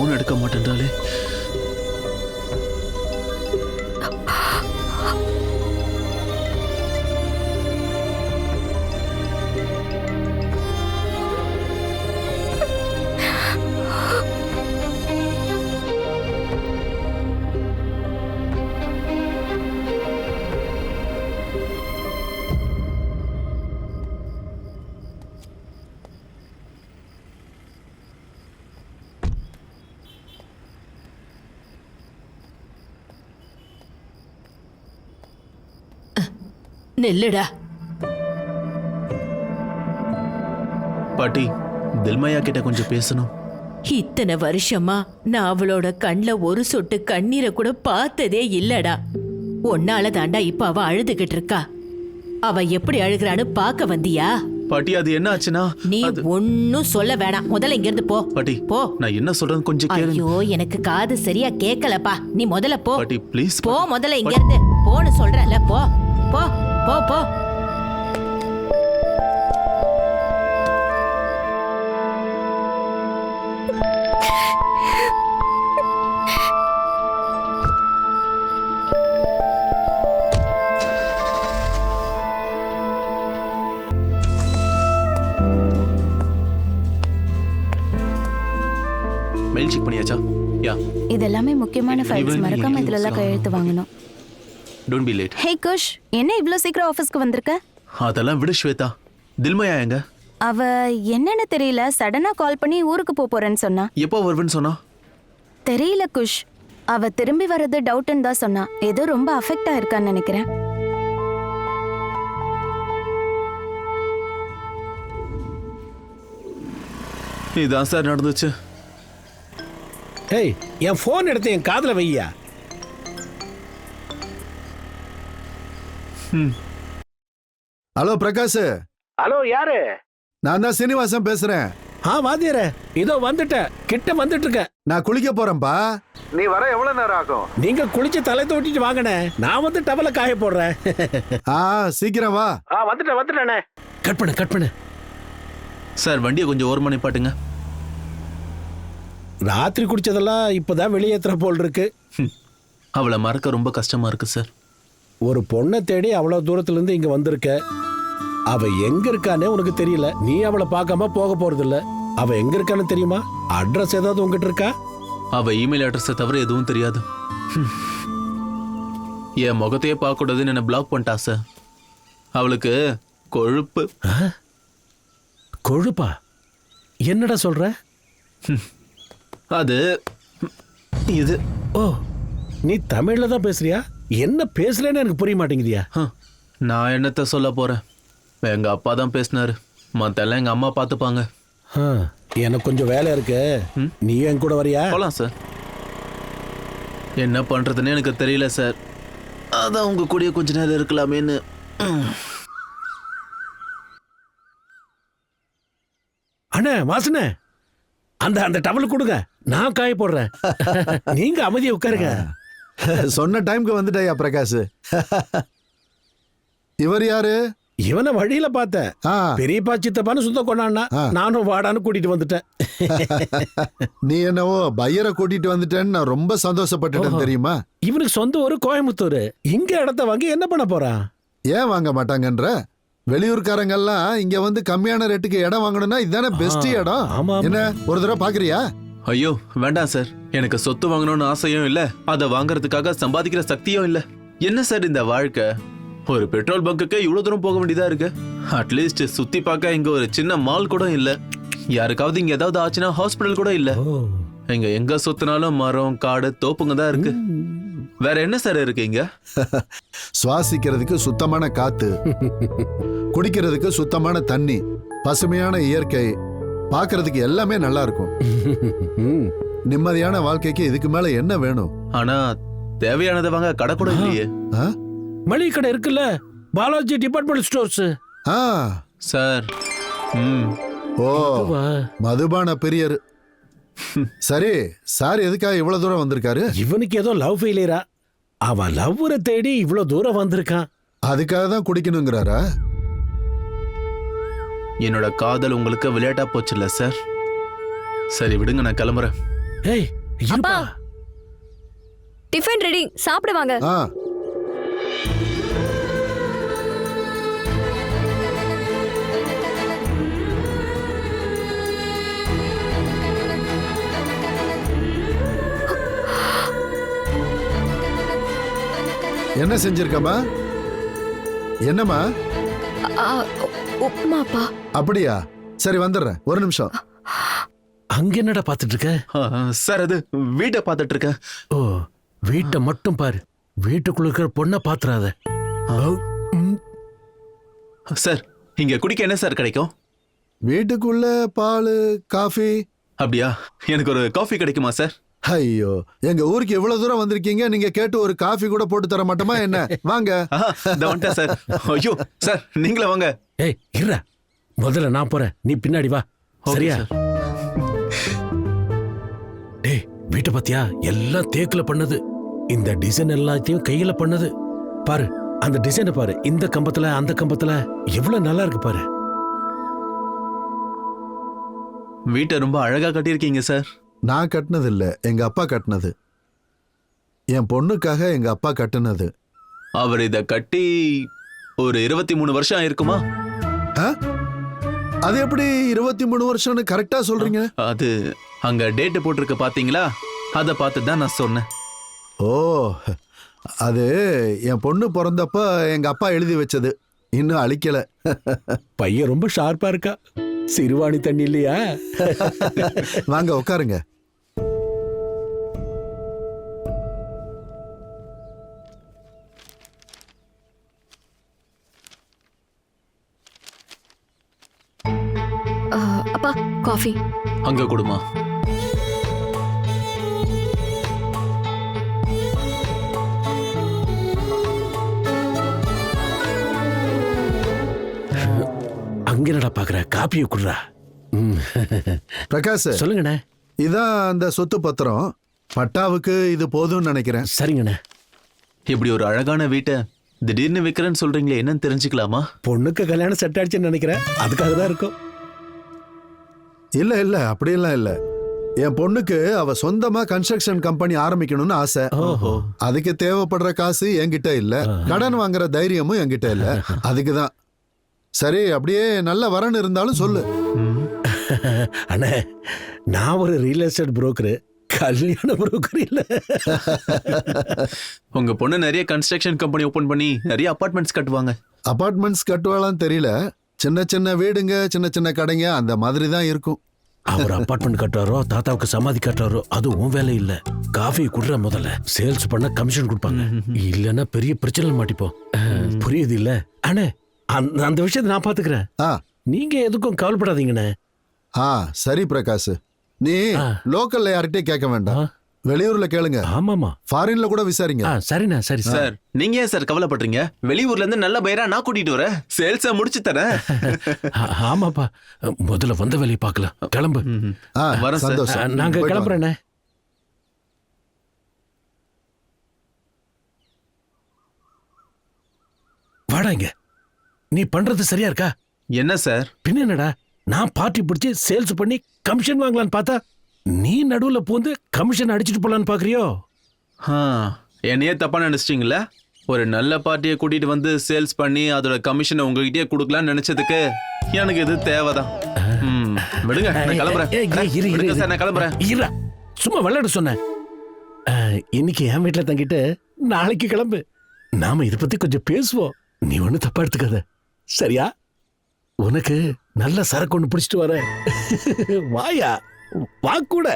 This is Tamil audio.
போன் எடுக்க மாட்டேன்றாலே. நெல்லுடா. பாட்டி, தில்மையா கிட்ட கொஞ்சம் பேசணும். இத்தனை வருஷமா நான் அவளோட கண்ல ஒரு சொட்டு கண்ணீரை கூட பார்த்ததே இல்லடா. ஒன்னால தாண்டா இப்ப அவ அழுதுகிட்டு இருக்கா. அவ எப்படி அழுகிறான்னு பாக்க வந்தியா? பாட்டி, அது என்ன ஆச்சுன்னா? நீ ஒன்னும் சொல்ல வேணாம். முதல்ல இங்க இருந்து போ. பாட்டி, போ. நான் என்ன சொல்றேன்னு கொஞ்சம் கேளுங்க. ஐயோ, எனக்கு காது சரியா கேட்கலப்பா. நீ முதல்ல போ. பாட்டி, ப்ளீஸ் போ. முதல்ல இங்க இருந்து போன்னு சொல்றல. போ போ போ போ. மெயில் செக் பண்ணியாச்சா? யா. இதெல்லாமே முக்கியமான ஃபைல்ஸ். மறக்காம இதுல எல்லாம் கையெழுத்து வாங்கணும். Don't be late. Hey Khush, என்ன இவ்ளோ சீக்கிரம் ஆபீஸ்க்கு வந்திருக்க? அதெல்லாம் விடு ஸ்வேதா. தில்மையா எங்க? அவ என்னன்னு தெரியல, சடனா கால் பண்ணி ஊருக்கு போறேன்னு சொன்னா. எப்போ வருவேன்னு சொன்னா? தெரியல குஷ். அவ திரும்பி வர்றது டவுட்னு தான் சொன்னா. ஏதோ ரொம்ப அஃபெக்ட் ஆயிருக்கான்னு நினைக்கிறேன். இதான் சார் நடந்துச்சு. ஏய், என் போன் எடுத்து என் காதுல வையா. ஹலோ பிரகாஷ். ஹலோ, யாரு? நான் தான் சீனிவாசன் பேசுறேன். வாத்தியார, இதோ வந்துட்டேன். கிட்ட வந்துட்டு இருக்கேன். நான் குளிக்க போறேன்பா. நீ வர எவ்வளவு நேரம் ஆகும்? நீங்க குளிச்சு தலை தோட்டிட்டு வாங்கண்ணே. நான் வந்து டவல காய போடுறேன். சீக்கிரம் வா. வந்துட்டேனே. கட் பண்ணு. சார், வண்டியை கொஞ்சம் ஓரமா நிப்பாட்டுங்க. ராத்திரி குடிச்சதெல்லாம் இப்பதான் வெளியேற்றுற போல் இருக்கு. அவளை மறக்க ரொம்ப கஷ்டமா இருக்கு சார். ஒரு பொண்ணை தேடி அவ்வளவு தூரத்துல இருந்து இங்க வந்திருக்க. அவ எங்க இருக்கானே உனக்கு தெரியல. நீ அவளை பார்க்காம போக போறது இல்ல. அவ எங்க இருக்கான்னு தெரியுமா? அட்ரஸ் ஏதாவது உங்ககிட்ட இருக்கா? அவ இமெயில் அட்ரஸை தவிர எதுவும் தெரியாது. என் முகத்தையே பார்க்க கூடாதுன்னு என்ன பிளாக் பண்ணிட்டா சார். அவளுக்கு கொழுப்பு. கொழுப்பா? என்னடா சொல்ற? அது இது. ஓ, நீ தமிழ்ல தான் பேசுறியா? என்ன பேசலன்னு எனக்கு புரிய மாட்டேங்குதியா? நான் என்னத்த சொல்ல போறேன். எங்க அப்பா தான் பேசினாரு. மத்தெல்லாம் எங்க அம்மா பார்த்துப்பாங்க. எனக்கு கொஞ்சம் வேலை இருக்கு. நீ என் கூட வரியா? போலாம் சார். என்ன பண்றதுன்னு எனக்கு தெரியல சார். அதான் உங்க கூடயே கொஞ்ச நேரம் இருக்கலாமேன்னு. அண்ணே, வாசனே, அந்த டவல் கொடுங்க. நான் காய போடுறேன். நீங்க அமைதியா உட்காருங்க. சொன்ன டைம்க்கு வந்துட்டாயா பிரகாஷ். இவர் யாரு? இவனை வழியில பார்த்தேன். பெரியப்பா சித்தப்பான்னு சுத்த கொண்டான்னா நானும் வாடான்னு கூட்டிட்டு வந்துட்டேன். நீ என்னவோ பையரை கூட்டிட்டு வந்துட்டேன்னு நான் ரொம்ப சந்தோஷப்பட்டுட்டேன் தெரியுமா? இவனுக்கு சொந்த ஊரு கோயம்புத்தூர். இங்க இடத்த வாங்கி என்ன பண்ண போறான்? ஏன் வாங்க மாட்டாங்கன்ற? வெளியூர்காரங்க எல்லாம் இங்க வந்து கம்மியான ரேட்டுக்கு இடம் வாங்கணும்னா இதுதானே பெஸ்ட் இடம். என்ன ஒரு தடவை பாக்குறியா? ஐயோ வேண்டாம் சார். எனக்கு சொத்து வாங்கணும்னு ஆசையும் இல்ல, அதை வாங்குறதுக்காக சம்பாதிக்கிற சக்தியும் இல்ல. என்ன சார் இந்த வாழ்க்கை? ஒரு பெட்ரோல் பங்குக்கு இவ்வளவு தூரம் போக வேண்டியதா இருக்கு. அட்லீஸ்ட் சுத்தி பார்க்க இங்க ஒரு சின்ன மால் கூட இல்ல. யாருக்காவது இங்க ஏதாவது ஆச்சுன்னா ஹாஸ்பிட்டல் கூட இல்ல. இங்க எங்க சுத்தினாலும் மரம், காடு, தோப்புங்க தான் இருக்கு. வேற என்ன சார் இருக்கு இங்க? சுவாசிக்கிறதுக்கு சுத்தமான காத்து, குடிக்கிறதுக்கு சுத்தமான தண்ணி, பசுமையான இயற்கை, பாக்குறதுக்கு எல்லாமே நல்லா இருக்கும். நிம்மதியான வாழ்க்கைக்கு இதுக்கு மேல என்ன வேணும்? ஆனா தேவையானதை வாங்க கடை கூட இல்லையே. மளிகை கடை இருக்குல்ல, பாலாஜி டிபார்ட்மெண்ட் ஸ்டோர்ஸ். சார். ஓ, மதுபான பிரியர். சரி, சார் எதுக்காக இவ்வளவு தூரம் வந்திருக்காரு? இவனுக்கு ஏதோ லவ் ஃபெயிலியரா? அவன் லவ்வரை தேடி இவ்வளவு தூரம் வந்திருக்கான். அதுக்காக தான் குடிக்கணுங்கிறாரா? என்னோட காதல் உங்களுக்கு விளையாட்டா போச்சுல்ல சார். சரி விடுங்க, நான் கிளம்புறேன். ஏய் இருப்பா. டிஃபன் ரெடி, சாப்பிட வாங்க. ஆ என்ன செஞ்சிருக்கம்மா? என்னம்மா? ஆ, உப்புமாப்பா. அப்படியா? சரி வந்துடுறேன், ஒரு நிமிஷம். அங்க என்னடா பாத்துட்டு இருக்க? சார் அது வீட்டை பார்த்துட்டு இருக்கேன். ஓ, வீட்டை மட்டும் பாரு, வீட்டுக்குள்ள இருக்கிற பொண்ணை பாத்துறாத. சார் இங்க குடிக்க என்ன சார் கிடைக்கும்? வீட்டுக்குள்ள பால் காஃபி. அப்படியா? எனக்கு ஒரு காஃபி கிடைக்குமா சார்? ஐயோ, எங்க ஊருக்கு இவ்வளவு தூரம் வந்திருக்கீங்க, நீங்க கேட்டு ஒரு காஃபி கூட போட்டு தர மாட்டோமா என்ன? வாங்க. இதோ வந்துட்டேன் சார். ஐயோ சார் நீங்களே வாங்க. ஏய் இருடா, முதல்ல நான் போறேன், நீ பின்னாடி வா. ஓகே சரியா? சார். டேய், வீட்டை பாத்தியா? எல்லாம் தேக்குல பண்ணது. இந்த டிசைன் எல்லாத்தையும் கையில பண்ணது. பாரு, அந்த டிசைனை பாரு, இந்த கம்பத்துல அந்த கம்பத்துல எவ்வளவு நல்லா இருக்கு பாரு. வீட்டை ரொம்ப அழகா கட்டியிருக்கீங்க சார். நான் கட்டினது இல்ல, எங்க அப்பா கட்டினது. என் பொண்ணுக்காக எங்க அப்பா கட்டினது. அவர் இத கட்டி ஒரு 23 வருஷம் ஆயிருக்குமா? ஆ? அது எப்படி 23 வருஷம்னு கரெக்டா சொல்றீங்க? அது அங்க டேட் போட்டிருக்க பாத்தீங்களா? அத பார்த்து தான் நான் சொன்னேன். ஓ, அது என் பொண்ணு பிறந்தப்ப எங்க அப்பா எழுதி வச்சது, இன்னும் அழிக்கல. பையன் ரொம்ப ஷார்ப்பா இருக்கா. சிறுவாணி தண்ணி இல்லையா? வாங்க உட்காருங்க. அப்பா காஃபி. அங்க கொடுமா. அங்க என்னடா பாக்குற? காப்பியை குடுறா. பிரகாஷ், சொல்லுங்கண்ணே. இதான் அந்த சொத்து பத்திரம். பட்டாவுக்கு இது போதும்னு நினைக்கிறேன். சரிங்கண்ணே. இப்படி ஒரு அழகான வீட்டை திடீர்னு விக்கிறேன்னு சொல்றீங்களே, என்னன்னு தெரிஞ்சுக்கலாமா? பொண்ணுக்கு கல்யாணம் செட் ஆயிடுச்சுன்னு நினைக்கிறேன், அதுக்காக தான் இருக்கும். இல்ல இல்ல, அப்படியெல்லாம் இல்ல. என் பொண்ணுக்கு அவ சொந்தமா கன்ஸ்ட்ரக்ஷன் கம்பெனி ஆரம்பிக்கணும்னு ஆசை. ஓஹோ. அதுக்கு தேவைப்படுற காசு என்கிட்ட இல்ல, கடன் வாங்குற தைரியமும் என்கிட்ட இல்ல. அதுக்குதான். சரி, அப்படியே நல்ல வரன் இருந்தாலும் சொல்லு. அண்ணே, நான் ஒரு ரியல் எஸ்டேட் புரோக்கரு, கல்யாண புரோக்கர் இல்ல. உங்க பொண்ணு நிறைய கன்ஸ்ட்ரக்ஷன் கம்பெனி ஓபன் பண்ணி நிறைய அபார்ட்மெண்ட்ஸ் கட்டுவாங்க. அபார்ட்மெண்ட்ஸ் கட்டுவாளான்னு தெரியல, சின்ன சின்ன வீடுங்க, சின்ன சின்ன கடைங்க, அந்த மாதிரி தான் இருக்கும். அவர் அபார்ட்மெண்ட் கட்டுறாரோ, தாத்தாவுக்கு சமாதி கட்டுறாரோ, அது உன் வேலை இல்ல. காஃபி குடுற, முதல்ல சேல்ஸ் பண்ண கமிஷன் கொடுப்பாங்க. இல்லன்னா பெரிய பிரச்சனை மாட்டிப்போம். புரியுது இல்ல? அண்ணே, அந்த விஷயத்தை நான் பாத்துக்கிறேன். ஆ நீங்க எதுக்கும் கவலைப்படாதீங்கண்ணே. ஆ சரி பிரகாஷ், நீ லோக்கல்ல யார்கிட்டயும் கேட்க வேண்டாம், வெளியூர்ல கேளுங்க. ஆமாமா, ஃபாரின்ல கூட விசாரிங்க. சரிண்ணா. சரி சார், நீங்க ஏன் சார் கவலைப்படுறீங்க? வெளியூர்ல இருந்து நல்ல பையரா நான் கூட்டிட்டு வரேன், சேல்ஸா முடிச்சு தரேன். ஆமாப்பா, முதல்ல வந்த வேலையை பார்க்கலாம். கிளம்பு. ஆ, வரேன் சார். சந்தோஷம். நாங்க போயிட்டு கிளம்புறேண்ணே. வாடாங்க. நீ பண்றது சரியா இருக்கா? என்ன சார்? பின்ன என்னடா, நான் பார்ட்டி பிடிச்சி சேல்ஸ் பண்ணி கமிஷன் வாங்கலான்னு பார்த்தா, நீ நடுவுல பூந்து கமிஷன் அடிச்சிட்டு போலான்னு பாக்குறியோ? என்னையே தப்பா நினைச்சிட்டீங்களா? ஒரு நல்ல பார்ட்டியை கூட்டிட்டு வந்து சேல்ஸ் பண்ணி அதோட கமிஷனை உங்ககிட்டயே கொடுக்கலாம்னு நினைச்சதுக்கு எனக்கு இது தேவைதான். விடுங்க, நான் கிளம்புறேன். விடுங்க சார், நான் கிளம்புறேன். இருடா, சும்மா விளையாட சொன்னேன். இன்னைக்கு என் வீட்டுல தங்கிட்டு நாளைக்கு கிளம்பு. நாம இதை பத்தி கொஞ்சம் பேசுவோம். நீ ஒண்ணு தப்பா எடுத்துக்காத, சரியா? உனக்கு நல்ல சரக்கு ஒண்ணு பிடிச்சிட்டு வர. வாயா, வா கூட.